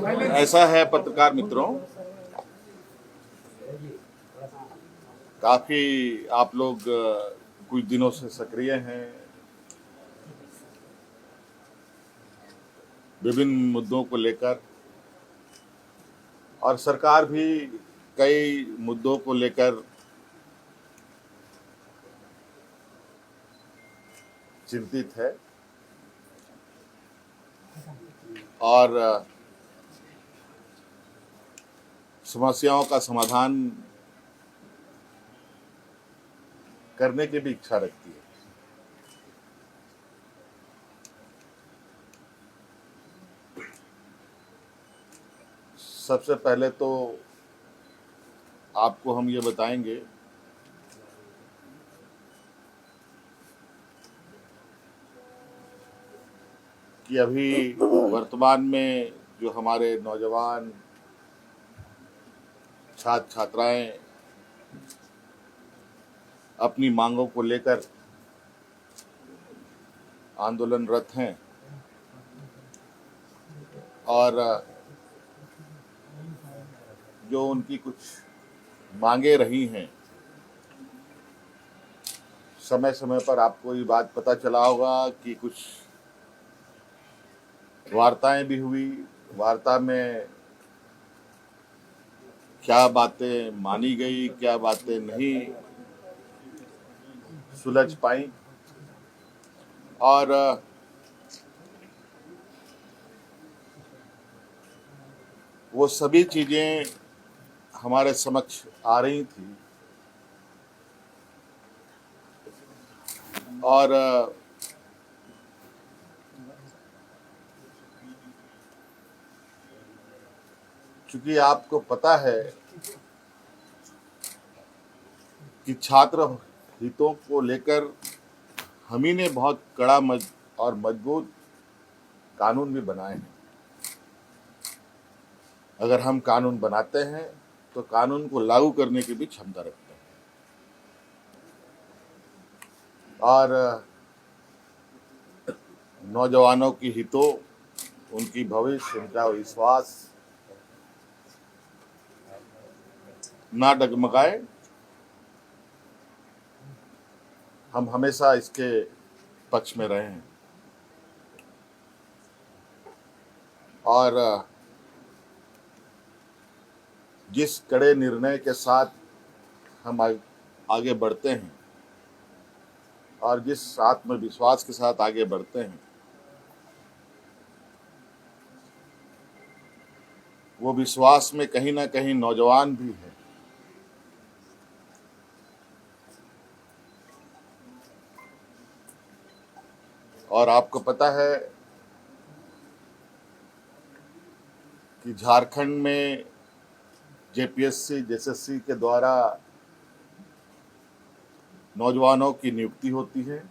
ऐसा है पत्रकार मित्रों, काफी आप लोग कुछ दिनों से सक्रिय हैं, विभिन्न मुद्दों को लेकर, और सरकार भी कई मुद्दों को लेकर चिंतित है और समस्याओं का समाधान करने की भी इच्छा रखती है। सबसे पहले तो आपको हम ये बताएंगे कि अभी वर्तमान में जो हमारे नौजवान छात्र छात्राएं अपनी मांगों को लेकर आंदोलनरत हैं और जो उनकी कुछ मांगे रही हैं, समय समय पर आपको ये बात पता चला होगा कि कुछ वार्ताएं भी हुई। वार्ता में क्या बातें मानी गई, क्या बातें नहीं सुलझ पाई, और वो सभी चीजें हमारे समक्ष आ रही थी और चूंकि आपको पता है कि छात्र हितों को लेकर हम ही ने बहुत कड़ा और मजबूत कानून भी बनाए हैं। अगर हम कानून बनाते हैं तो कानून को लागू करने की भी क्षमता रखते हैं, और नौजवानों की हितों, उनकी भविष्य, उनका विश्वास ना डगमगाए, हम हमेशा इसके पक्ष में रहे हैं। और जिस कड़े निर्णय के साथ हम आगे बढ़ते हैं और जिस आत्मविश्वास के साथ आगे बढ़ते हैं, वो विश्वास में कहीं ना कहीं नौजवान भी है। और आपको पता है कि झारखंड में जेपीएससी जेएसएससी के द्वारा नौजवानों की नियुक्ति होती है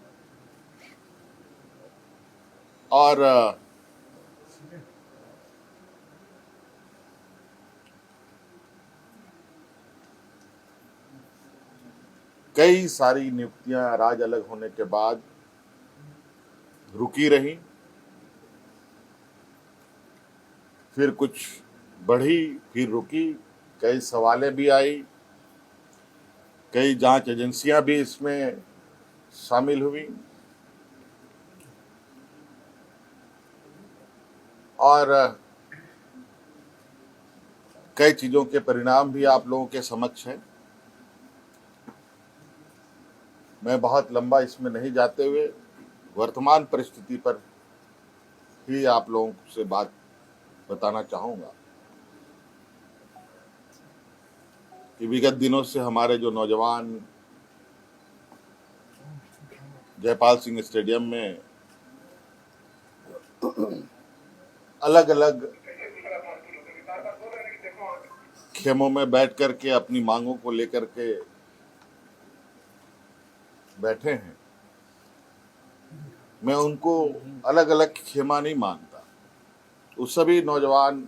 और कई सारी नियुक्तियां राज्य अलग होने के बाद रुकी रही, फिर कुछ बढ़ी, फिर रुकी, कई सवालें भी आई, कई जांच एजेंसियां भी इसमें शामिल हुई और कई चीजों के परिणाम भी आप लोगों के समक्ष हैं। मैं बहुत लंबा इसमें नहीं जाते हुए वर्तमान परिस्थिति पर ही आप लोगों से बात बताना चाहूंगा कि विगत दिनों से हमारे जो नौजवान जयपाल सिंह स्टेडियम में अलग अलग खेमों में बैठ करके अपनी मांगों को लेकर के बैठे हैं, मैं उनको अलग अलग खेमा नहीं मानता। वो सभी नौजवान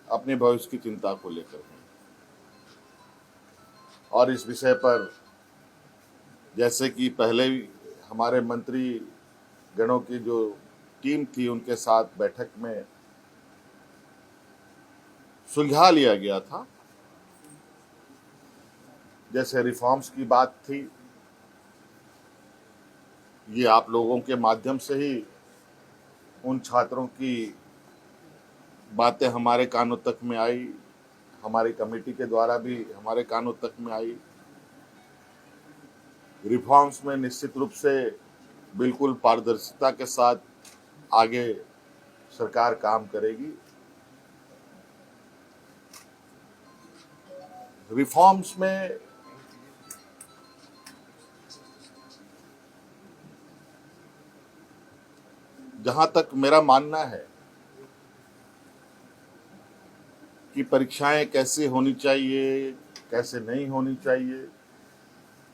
अपने भविष्य की चिंता को लेकर हैं और इस विषय पर जैसे कि पहले हमारे मंत्री गणों की जो टीम थी, उनके साथ बैठक में सुलझा लिया गया था। जैसे रिफॉर्म्स की बात थी, ये आप लोगों के माध्यम से ही उन छात्रों की बातें हमारे कानों तक में आई, हमारी कमेटी के द्वारा भी हमारे कानों तक में आई। रिफॉर्म्स में निश्चित रूप से बिल्कुल पारदर्शिता के साथ आगे सरकार काम करेगी। रिफॉर्म्स में जहां तक मेरा मानना है कि परीक्षाएं कैसे होनी चाहिए, कैसे नहीं होनी चाहिए,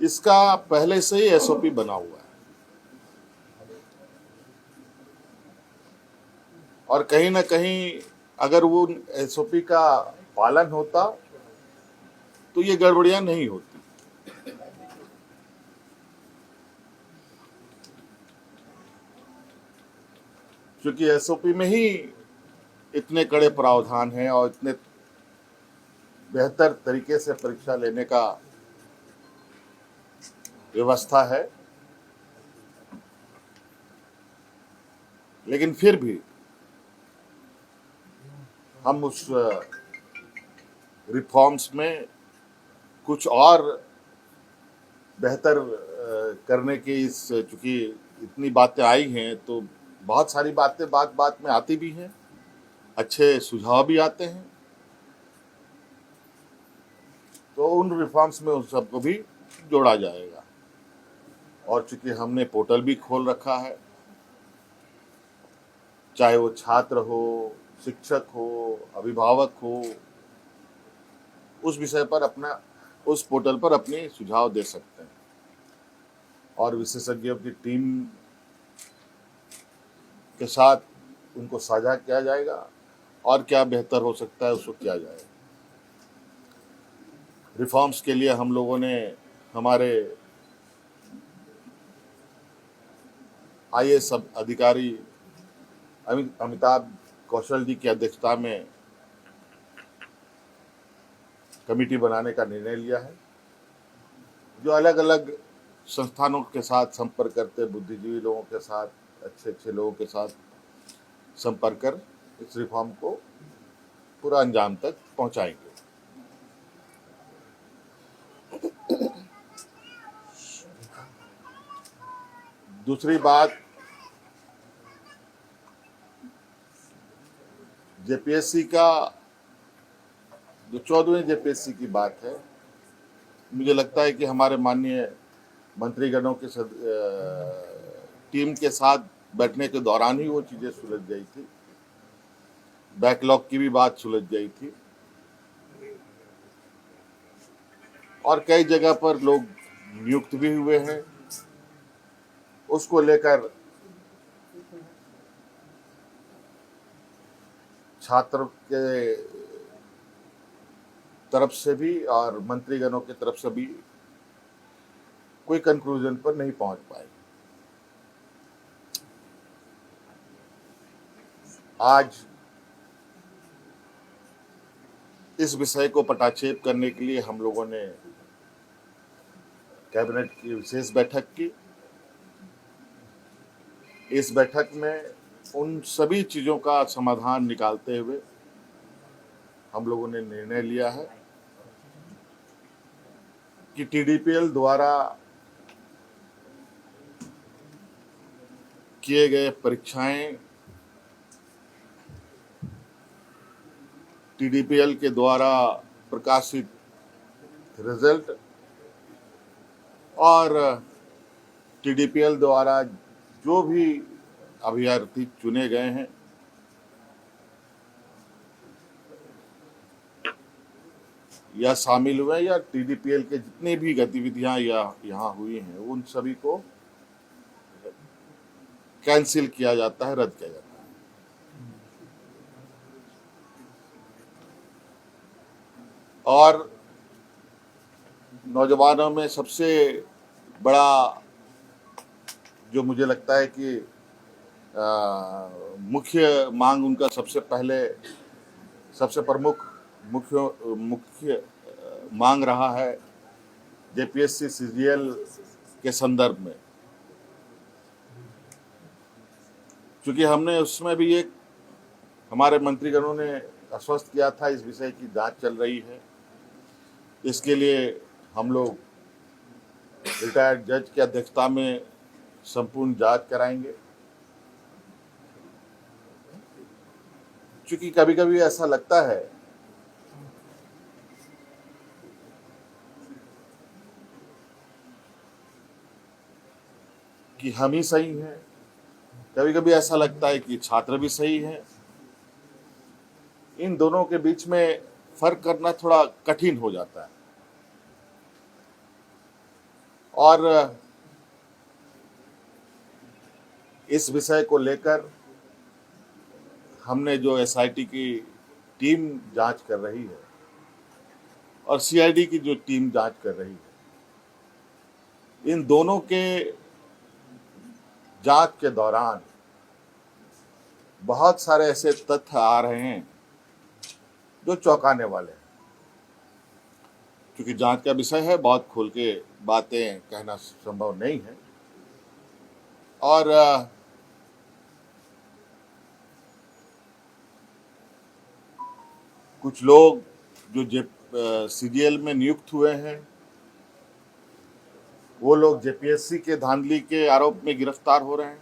इसका पहले से ही एसओपी बना हुआ है। और कहीं ना कहीं अगर वो एसओपी का पालन होता तो ये गड़बड़ियां नहीं होती। क्योंकि एसओपी में ही इतने कड़े प्रावधान हैं और इतने बेहतर तरीके से परीक्षा लेने का व्यवस्था है। लेकिन फिर भी हम उस रिफॉर्म्स में कुछ और बेहतर करने की चूंकि इतनी बातें आई हैं तो बहुत सारी बातें बात बात में आती भी हैं, अच्छे सुझाव भी आते हैं, तो उन रिफॉर्म्स में उन सबको भी जोड़ा जाएगा। और चूंकि हमने पोर्टल भी खोल रखा है, चाहे वो छात्र हो, शिक्षक हो, अभिभावक हो, उस विषय पर अपना उस पोर्टल पर अपने सुझाव दे सकते हैं और विशेषज्ञों की टीम के साथ उनको साझा किया जाएगा और क्या बेहतर हो सकता है उसको किया जाएगा। रिफॉर्म्स के लिए हम लोगों ने हमारे आईएएस अधिकारी अमिताभ कौशल जी की अध्यक्षता में कमेटी बनाने का निर्णय लिया है, जो अलग अलग संस्थानों के साथ संपर्क करते, बुद्धिजीवी लोगों के साथ, अच्छे अच्छे लोगों के साथ संपर्क कर इस रिफॉर्म को पूरा अंजाम तक पहुंचाएंगे। दूसरी बात, जेपीएससी का जो 14वें जेपीएससी की बात है, मुझे लगता है कि हमारे माननीय मंत्रीगणों के टीम के साथ बैठने के दौरान ही वो चीज़ें सुलझ गई थी। बैकलॉग की भी बात सुलझ गई थी और कई जगह पर लोग नियुक्त भी हुए हैं। उसको लेकर छात्र के तरफ से भी और मंत्रीगणों की तरफ से भी कोई कंक्लूजन पर नहीं पहुंच पाए। आज इस विषय को पटाक्षेप करने के लिए हम लोगों ने कैबिनेट की विशेष बैठक की। इस बैठक में उन सभी चीज़ों का समाधान निकालते हुए हम लोगों ने निर्णय लिया है कि टीडीपीएल द्वारा किए गए परीक्षाएं, टीडीपीएल के द्वारा प्रकाशित रिजल्ट और टीडीपीएल द्वारा जो भी अभ्यर्थी चुने गए हैं या शामिल हुए या टीडीपीएल के जितनी भी गतिविधियां यहाँ हुई हैं उन सभी को कैंसिल किया जाता है, रद्द किया जाता है। और नौजवानों में सबसे बड़ा जो मुझे लगता है कि मुख्य मांग उनका सबसे प्रमुख मुख्य मांग रहा है जेपीएससी सीजीएल के संदर्भ में, क्योंकि हमने उसमें भी एक हमारे मंत्रीगणों ने आश्वस्त किया था इस विषय की जांच चल रही है। इसके लिए हम लोग रिटायर्ड जज की अध्यक्षता में संपूर्ण जांच कराएंगे, क्योंकि कभी कभी ऐसा लगता है कि हम ही सही हैं, कभी कभी ऐसा लगता है कि छात्र भी सही है। इन दोनों के बीच में फर्क करना थोड़ा कठिन हो जाता है। और इस विषय को लेकर हमने जो एसआईटी की टीम जांच कर रही है और सीआईडी की जो टीम जांच कर रही है, इन दोनों के जांच के दौरान बहुत सारे ऐसे तथ्य आ रहे हैं जो चौंकाने वाले हैं। क्योंकि जांच का विषय है, बहुत खुल के बातें कहना संभव नहीं है। और कुछ लोग जो सीजीएल में नियुक्त हुए हैं, वो लोग जेपीएससी के धांधली के आरोप में गिरफ्तार हो रहे हैं।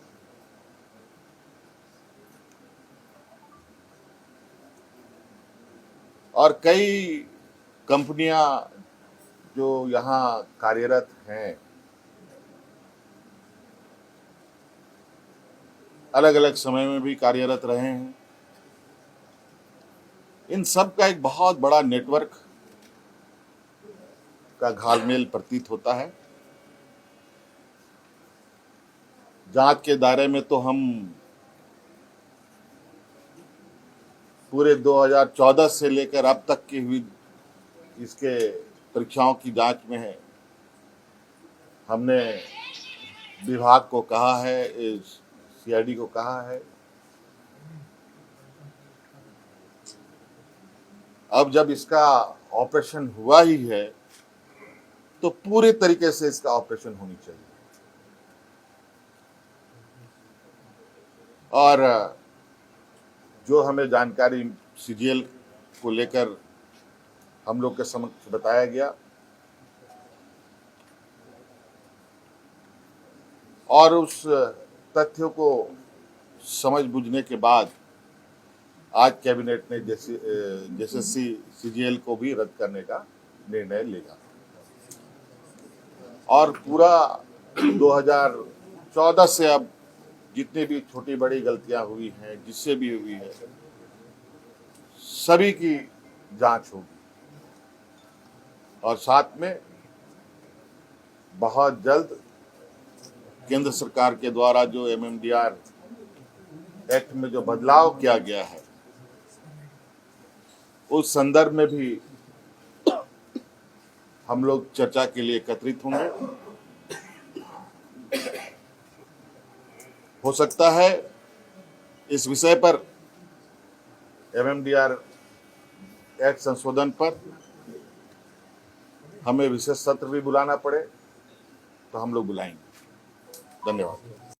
और कई कंपनियां जो यहाँ कार्यरत हैं, अलग अलग समय में भी कार्यरत रहे हैं, इन सब का एक बहुत बड़ा नेटवर्क का घालमेल प्रतीत होता है। जांच के दायरे में तो हम पूरे 2014 से लेकर अब तक की हुई इसके परीक्षाओं की जांच में है। हमने विभाग को कहा है, सीआईडी को कहा है, अब जब इसका ऑपरेशन हुआ ही है तो पूरे तरीके से इसका ऑपरेशन होनी चाहिए। और जो हमें जानकारी सीजीएल को लेकर हम लोग के समक्ष बताया गया और उस तथ्यों को समझ बूझने के बाद आज कैबिनेट ने जेएसएससी सीजीएल को भी रद्द करने का निर्णय लिया और पूरा 2014 से अब जितनी भी छोटी बड़ी गलतियां हुई हैं, जिससे भी हुई है, सभी की जांच होगी। और साथ में बहुत जल्द केंद्र सरकार के द्वारा जो एमएमडीआर एक्ट में जो बदलाव किया गया है, उस संदर्भ में भी हम लोग चर्चा के लिए एकत्रित होंगे। हो सकता है इस विषय पर एमएमडीआर एक्ट संशोधन पर हमें विशेष सत्र भी बुलाना पड़े, तो हम लोग बुलाएंगे। धन्यवाद।